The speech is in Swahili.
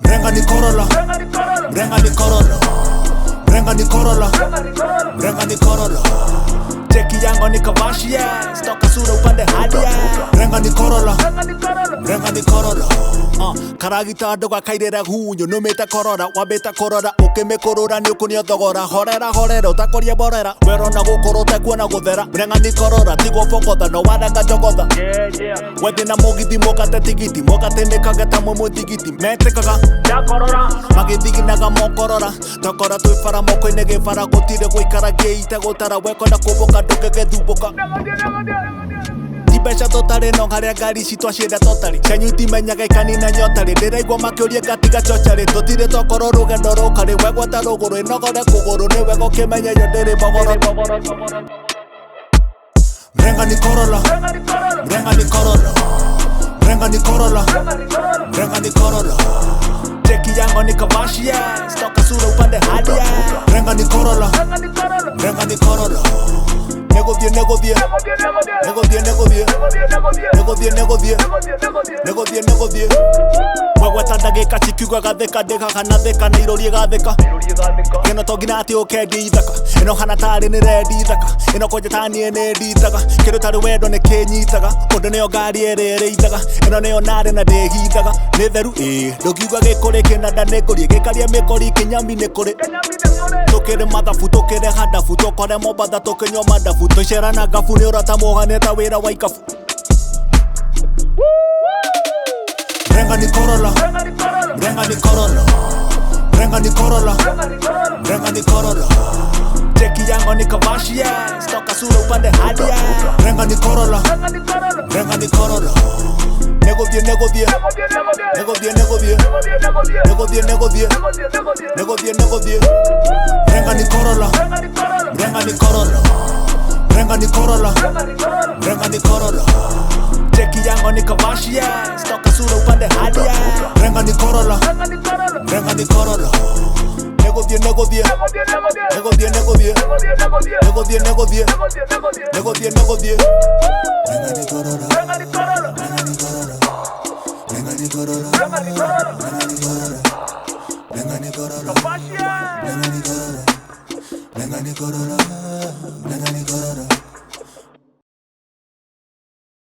Mrenga ni Corolla, mrenga ni Corolla, mrenga ni Corolla, mrenga ni Corolla. Cheki yangu ni Kavashi, stoka sura upande hadi. Mrenga ni Corolla, mrenga ni Corolla. Karagita ndoga kairera hunyo numita Corolla, wabeta Corolla ukimekorora ni ukunio thogora. Horera utakoria borera, wero na gukoro tekuona guthera. Mrenga ni Corolla, tigo fokotha no waranga jogotha. Wethi na mugithi mokate tigiti, mokate nikageta mumwe tigiti. Metikaga ya Corolla, magithiginaga mokorora. Tokora twifara moko-ini gifara gutire guikara giite gutara weko na kuboka ndũngĩgĩthumbũka. Mbeca totari no haria ngari ici twacienda totari. Cianyu itimenyaga ikanina nyotari. Ndĩraigua makĩũria ngatiga cocarĩ. Tũtirĩ twakorwo rũgendo rũkarĩ. Wegwata rũgũrũ ĩnogore kũgũrũ. Nĩ wega ũkĩmenya yo ndĩrĩ mbogoro. Mrenga ni Corolla, mrenga ni Corolla, mrenga ni Corolla, mrenga ni Corolla. Cheki yangu ni Kavashi, stoka sura upande hadi. Mrenga ni Corolla, mrenga ni Corolla. Negodie, negodie, negodie, negodie, negodie, negodie, negodie, negodie. Wegweta ndagĩka cikiuga gatheka ndĩkaga na theka na irorie gatheka. Ĩno to nginya atĩ ũkendia ithaka, ĩno hana tarĩ nĩ rendi ithaka. Ĩno kwanja ta niĩ nĩ nditaga, kĩndũ tarĩ wendo nĩ kĩnyitaga. Ũndũ nĩyo ngari ĩrĩrĩithaga, ĩno nĩyo narĩ na ndĩhithaga. Nĩ theru ndũkiuga gĩkũrĩ kĩnanda nĩ kũrĩ, gĩkaria mĩkori kĩnyambi nĩ kũrĩ. Tũkĩrĩ mathabu tũkĩrĩ handabu, tũkore Mombatha tũkĩnyua mandabu. Tũcerana gabu nĩ ũrata mũgane ta wĩra wa ikabu. Mrenga ni Corolla, mrenga ni Corolla, mrenga ni Corolla, mrenga ni Corolla. Cheki yangu ni Kavashi, stoka sura upande hadi. Mrenga ni Corolla, mrenga ni Corolla. Negodie, negodie, negodie, negodie, negodie, negodie, negodie, negodie. Mrenga ni Corolla, mrenga ni Corolla, mrenga ni Corolla, mrenga ni Corolla. Cheki yangu ni Kavashi, stoka sura upande hadi. Mrenga ni Corolla, mrenga ni Corolla. Negodie, negodie, negodie, negodie, negodie, negodie, negodie, negodie. Mrenga ni Corolla, mrenga ni Corolla, mrenga ni Corolla, mrenga ni Corolla, mrenga ni Corolla, mrenga ni Corolla, mrenga ni Corolla, mrenga ni Corolla, mrenga ni Corolla.